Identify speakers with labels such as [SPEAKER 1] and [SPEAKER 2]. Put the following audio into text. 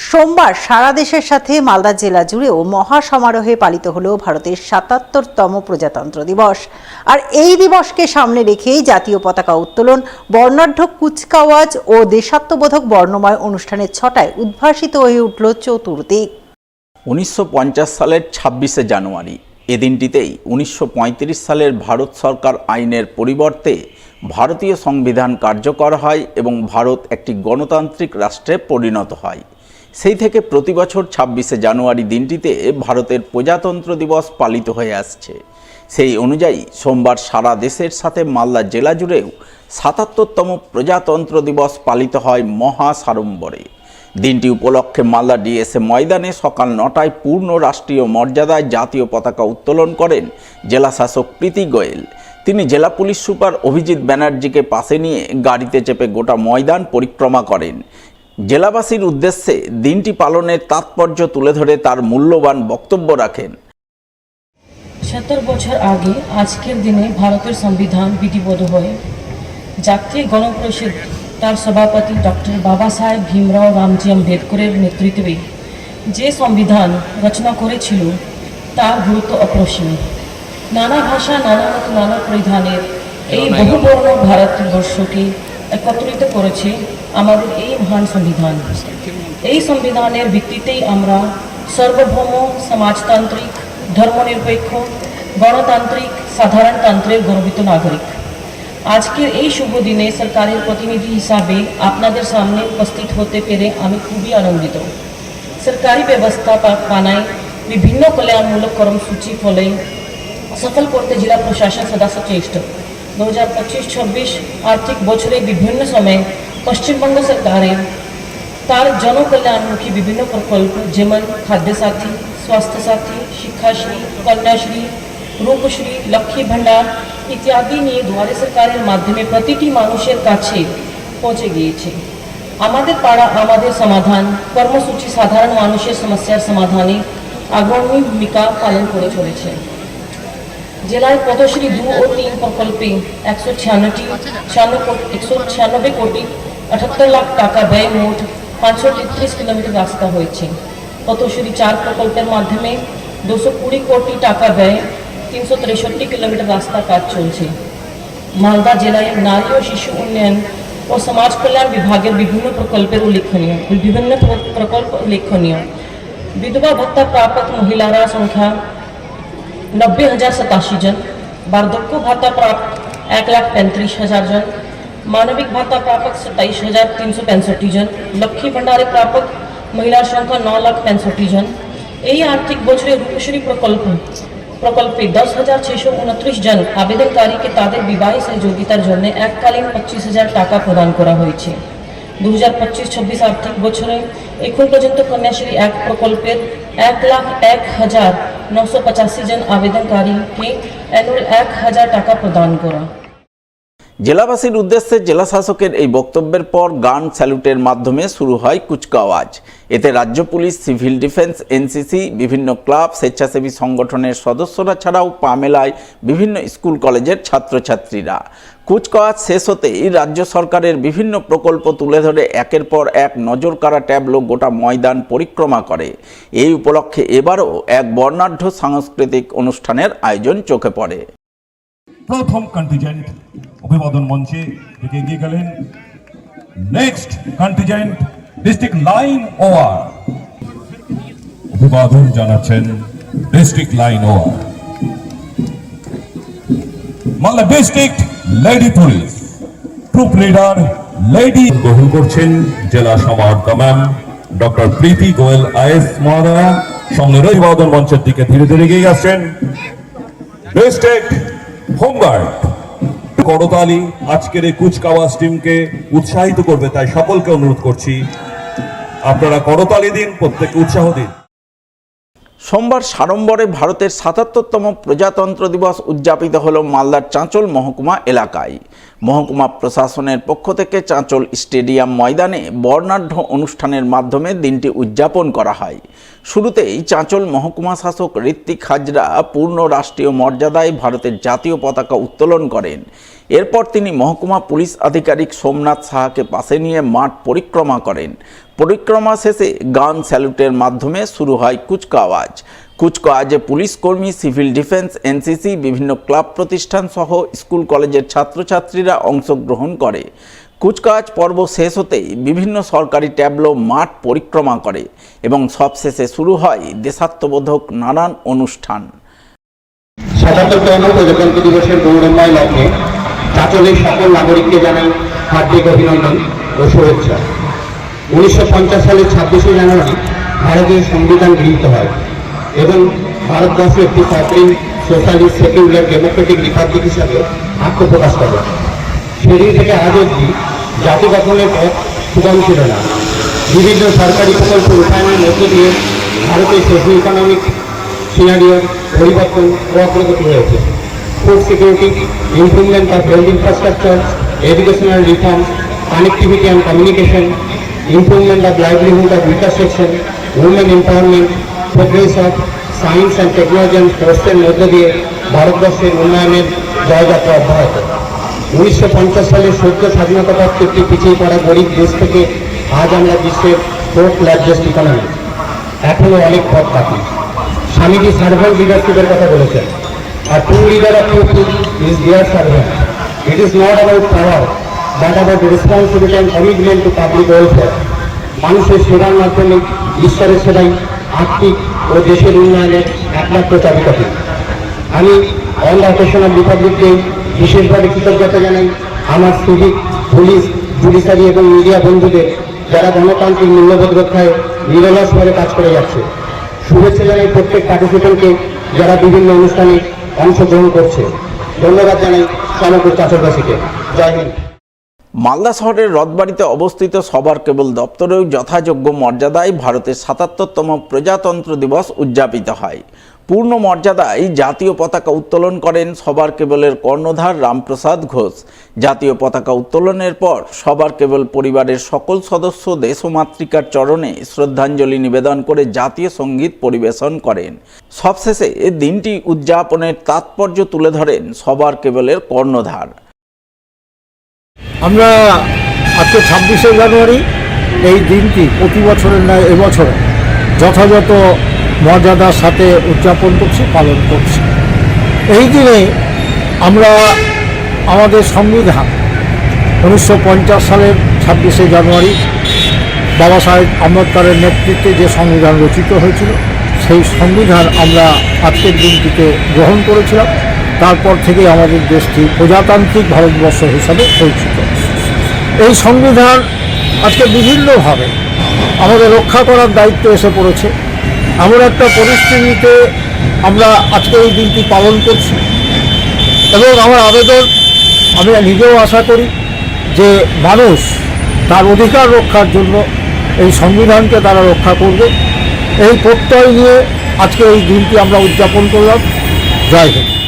[SPEAKER 1] সোমবার সারা দেশের সাথে মালদা জেলা জুড়েও মহা সমারোহে পালিত হলো ভারতের ৭৭তম প্রজাতন্ত্র দিবস। আর এই দিবসকে সামনে রেখেই জাতীয় পতাকা উত্তোলন, বর্ণাঢ্য কুচকাওয়াজ ও দেশাত্মবোধক বর্ণময় অনুষ্ঠানের ছটায় উদ্ভাসিত হয়ে উঠল চতুর্দিক।
[SPEAKER 2] 1950 সালের 26শে জানুয়ারি এ দিনটিতেই 1935 সালের ভারত সরকার আইনের পরিবর্তে ভারতীয় সংবিধান কার্যকর হয় এবং ভারত একটি গণতান্ত্রিক রাষ্ট্রে পরিণত হয়। সেই থেকে প্রতি বছর 26শে জানুয়ারি দিনটিতে ভারতের প্রজাতন্ত্র দিবস পালিত হয়ে আসছে। সেই অনুযায়ী সোমবার সারা দেশের সাথে মালদা জেলা জুড়েও ৭৭তম প্রজাতন্ত্র দিবস পালিত হয় মহা সাড়ম্বরে। দিনটি উপলক্ষে মালদা ডিএসএ ময়দানে সকাল ৯টায় পূর্ণ রাষ্ট্রীয় মর্যাদায় জাতীয় পতাকা উত্তোলন করেন জেলা শাসক প্রীতি গোয়েল। তিনি জেলা পুলিশ সুপার অভিজিৎ ব্যানার্জিকে পাশে নিয়ে গাড়িতে চেপে গোটা ময়দান পরিক্রমা করেন। জেলাবাসীর উদ্দেশ্যে দিনটি পালনের তাৎপর্য তুলে ধরে তার মূল্যবান বক্তব্য রাখেন।
[SPEAKER 3] ৭০ বছর আগে আজকের দিনে ভারতের সংবিধান বিধিবদ্ধ হয়। জাতীয় গণপরিষদ তার সভাপতি ডক্টর বাবা সাহেব ভীমরাও রামজি আম্বেদকরের নেতৃত্বে যে সংবিধান রচনা করেছিল তার গুরুত্ব অপরিসীম। নানা ভাষা, নানা মত, নানা পরিধানের এই বহুবর্ণ ভারতবর্ষকে একত্রিত করেছে আমাদের এই মহান সংবিধান। এই সংবিধানের ভিত্তিতেই আমরা সার্বভৌম, সমাজতান্ত্রিক, ধর্মনিরপেক্ষ, গণতান্ত্রিক, সাধারণতন্ত্রের গর্বিত নাগরিক। আজকের এই শুভ দিনে সরকারের প্রতিনিধি হিসাবে আপনাদের সামনে উপস্থিত হতে পেরে আমি খুবই আনন্দিত। সরকারি ব্যবস্থা পানায় বিভিন্ন কল্যাণমূলক কর্মসূচি ফলে সফল করতে জেলা প্রশাসন সদা সচেষ্ট। 2025-26 আর্থিক বছরে বিভিন্ন সময়ে পশ্চিমবঙ্গ সরকারের তার জনকল্যাণমুখী বিভিন্ন প্রকল্প যেমন খাদ্যসাথী, স্বাস্থ্যসাথী, শিক্ষাশ্রী, কন্যাশ্রী, রূপশ্রী, লক্ষ্মী ভাণ্ডার ইত্যাদি নিয়ে দুয়ারে সরকারের মাধ্যমে প্রতিটি মানুষের কাছে পৌঁছে গিয়েছে। আমাদের পাড়া আমাদের সমাধান কর্মসূচি সাধারণ মানুষের সমস্যার সমাধানে অগ্রণী ভূমিকা পালন করে চলেছে। জেলায় পদ্মশ্রী 2 ও 3 প্রকল্পে 196 কোটি 78 লাখ টাকা ব্যয় মোট 533 কিলোমিটার রাস্তা হয়েছে। পদ্মশ্রী 4 প্রকল্পের মাধ্যমে 220 কোটি টাকা ব্যয় 363 কিলোমিটার রাস্তা কাজ চলছে। মালদা জেলায় নারী ও শিশু উন্নয়ন ও সমাজ কল্যাণ বিভাগের বিভিন্ন প্রকল্প উল্লেখনীয়। বিধবা ভাতা প্রাপক মহিলারা সংখ্যা 90,087 জন, বার্ধক্য ভাতা প্রাপ্ত 1,35,000 জন, মানবিক ভাতা প্রাপক 27,365 জন, লক্ষ্মী ভাণ্ডারে প্রাপক মহিলার সংখ্যা 9,65,000 জন। এই আর্থিক বছরে রূপশ্রী প্রকল্পে 10,629 জন আবেদনকারীকে তাদের বিবাহ সহযোগিতার জন্য এককালীন 25,000 টাকা প্রদান করা হয়েছে। 2025-26 আর্থিক বছরে এখন পর্যন্ত কন্যাশ্রী 1 প্রকল্পের 1,01,985 জন আবেদনকারীকে অ্যানুয়াল 1,000 টাকা প্রদান করা।
[SPEAKER 2] জেলাবাসীর উদ্দেশ্যে জেলা শাসকের এই বক্তব্যের পর গান স্যালুটের মাধ্যমে শুরু হয় কুচকাওয়াজ। এতে রাজ্য পুলিশ, সিভিল ডিফেন্স, এনসিসি, বিভিন্ন ক্লাব, স্বেচ্ছাসেবী সংগঠনের সদস্যরা ছাড়াও পা মেলায় বিভিন্ন স্কুল কলেজের ছাত্রছাত্রীরা। কুচকাওয়াজ শেষ হতেই রাজ্য সরকারের বিভিন্ন প্রকল্প তুলে ধরে একের পর এক নজর কাড়া ট্যাবলো গোটা ময়দান পরিক্রমা করে। এই উপলক্ষে এবারও এক বর্ণাঢ্য সাংস্কৃতিক অনুষ্ঠানের আয়োজন চোখে পড়ে।
[SPEAKER 4] প্রথম কন্টিজেন্ট অভিবাদন মঞ্চে থেকে এগিয়ে গেলেন। Next contingent district line over অভিবাদন জানাচ্ছেন district line over Malda district lady police troop leader lady গ্রহণ করছেন জেলা সমাজ কমান ডক্টর প্রীতি গোয়েল আইএস মহোদয়া। সঙ্গে অভিবাদন মঞ্চের দিকে ধীরে ধীরে এগিয়ে আসছেন ডিস্ট্রিক্ট হোমগার্ড। করতালি আজকের এই কুচকাওয়াজ টিমকে উৎসাহিত করবে, তাই সকলকে অনুরোধ করছি আপনারা করতালি দিন, প্রত্যেককে উৎসাহ দিন।
[SPEAKER 2] সোমবার সাড়ম্বরে ভারতের ৭৭তম প্রজাতন্ত্র দিবস উদযাপিত হল মালদার চাঁচল মহকুমা এলাকায়। মহকুমা প্রশাসনের পক্ষ থেকে চাঁচল স্টেডিয়াম ময়দানে বর্ণাঢ্য অনুষ্ঠানের মাধ্যমে দিনটি উদযাপন করা হয়। শুরুতেই চাঁচল মহকুমা শাসক ঋত্বিক হাজরা পূর্ণ রাষ্ট্রীয় মর্যাদায় ভারতের জাতীয় পতাকা উত্তোলন করেন। এরপর তিনি মহকুমা পুলিশ আধিকারিক সোমনাথ সাহাকে পাশে নিয়ে মাঠ পরিক্রমা করেন। পরিক্রমা শেষে গান স্যালুটের মাধ্যমে শুরু হয় কুচকাওয়াজ। কুচকাওয়াজে পুলিশ কর্মী, সিভিল ডিফেন্স, এনসিসি, বিভিন্ন ক্লাব প্রতিষ্ঠান সহ স্কুল কলেজের ছাত্রছাত্রীরা অংশগ্রহণ করে। কুচকাওয়াজ পর্ব শেষ হতেই বিভিন্ন সরকারি ট্যাবলো মাঠ পরিক্রমা করে এবং সবশেষে শুরু হয় দেশাত্মবোধক নানান অনুষ্ঠান।
[SPEAKER 5] ৭৭তম প্রজাতন্ত্র দিবসের গৌরবময় লগ্নে চাঁচলের সকল নাগরিককে জানাই হার্দিক অভিনন্দন ও শুভেচ্ছা। 1950 সালের 26শে জানুয়ারি ভারতীয় সংবিধান গৃহীত হয় এবং ভারতবর্ষ একটি সফরিন সোশ্যালিস্ট সেকুলার ডেমোক্রেটিক রিপাবলিক হিসাবে আত্মপ্রকাশ করে। সেদিন থেকে আজ অবধি জাতি গঠনের পথ সুগম ছিল না। বিভিন্ন সরকারি প্রকল্প রূপায়ণের মধ্য দিয়ে ভারতের সোশ্যাল ইকোনমিক সিনারিও পরিবর্তন ও অগ্রগতি হয়েছে। Food security, improvement of health infrastructure, educational reform, connectivity and communication, improvement of livelihood of weaker section, women empowerment, progress of science and technology and স্পোর্টসের মধ্য দিয়ে ভারতবর্ষের উন্নয়নের জয়যাত্রা অব্যাহত। 1950 সালের সদ্য স্বাধীনতা পর একটি পিছিয়ে পড়া গরিব দেশ থেকে আজ আমরা বিশ্বের ফোর্থ লার্জেস্ট ইকোনমি। এখনও অনেক পথ বাকি। স্বামীজি সার্ভেন্ট লিডারশিপের কথা বলেছেন। আর true leader of people is their servant. It is not about power but about responsibility and commitment to public welfare. মানুষের সেবার মাধ্যমে ঈশ্বরের সেবাই আর্থিক ও দেশের উন্নয়নের একমাত্র চাবিকাঠি। আমি on the occasion of Republic day বিশেষভাবে কৃতজ্ঞতা জানাই আমার সিভিক, পুলিশ, জুডিশিয়ারি এবং মিডিয়া বন্ধুদের, যারা গণতান্ত্রিক মূল্যবোধ রক্ষায় নিরলসভাবে কাজ করে যাচ্ছে। শুভেচ্ছা জানাই প্রত্যেক পার্টিসিপেন্টকে যারা বিভিন্ন অনুষ্ঠানে অংশগ্রহণ করছে। ধন্যবাদ জানাই সমগ্র চাঁচলবাসীকে। জয় হিন্দ।
[SPEAKER 2] মালদা শহরের রথবাড়িতে অবস্থিত সবার কেবল দপ্তরেও যথাযোগ্য মর্যাদায় ভারতের ৭৭তম প্রজাতন্ত্র দিবস উদযাপিত হয়। পূর্ণ মর্যাদায় জাতীয় পতাকা উত্তোলন করেন সবার কেবলের কর্ণধার রামপ্রসাদ ঘোষ। জাতীয় পতাকা উত্তোলনের পর সবার কেবল পরিবারের সকল সদস্য দেশমাতৃকার চরণে শ্রদ্ধাঞ্জলি নিবেদন করে জাতীয় সঙ্গীত পরিবেশন করেন। সবশেষে দিনটি উদযাপনের তাৎপর্য তুলে ধরেন সবার কেবলের কর্ণধার।
[SPEAKER 6] আমরা আজকে 26শে জানুয়ারি এই দিনটি প্রতি বছরের ন্যায় এবছর যথাযথ মর্যাদার সাথে উদযাপন করছি, পালন করছি। এই দিনে আমরা আমাদের সংবিধান 1950 সালের 26শে জানুয়ারি বাবা সাহেব আম্বেদকরের নেতৃত্বে যে সংবিধান রচিত হয়েছিল, সেই সংবিধান আমরা আজকের দিনটিতে গ্রহণ করেছিলাম। তারপর থেকে আমাদের দেশটি প্রজাতান্ত্রিক ভারতবর্ষ হিসাবে পরিচিত। এই সংবিধান আজকে বিভিন্নভাবে আমাদের রক্ষা করার দায়িত্ব এসে পড়েছে। এমন একটা পরিস্থিতিতে আমরা আজকে এই দিনটি পালন করছি এবং আমার আবেদন, আমি নিজেও আশা করি যে মানুষ তার অধিকার রক্ষার জন্য এই সংবিধানকে তারা রক্ষা করবে। এই প্রত্যয় নিয়ে আজকে এই দিনটি আমরা উদযাপন করলাম। জয় হিন্দ।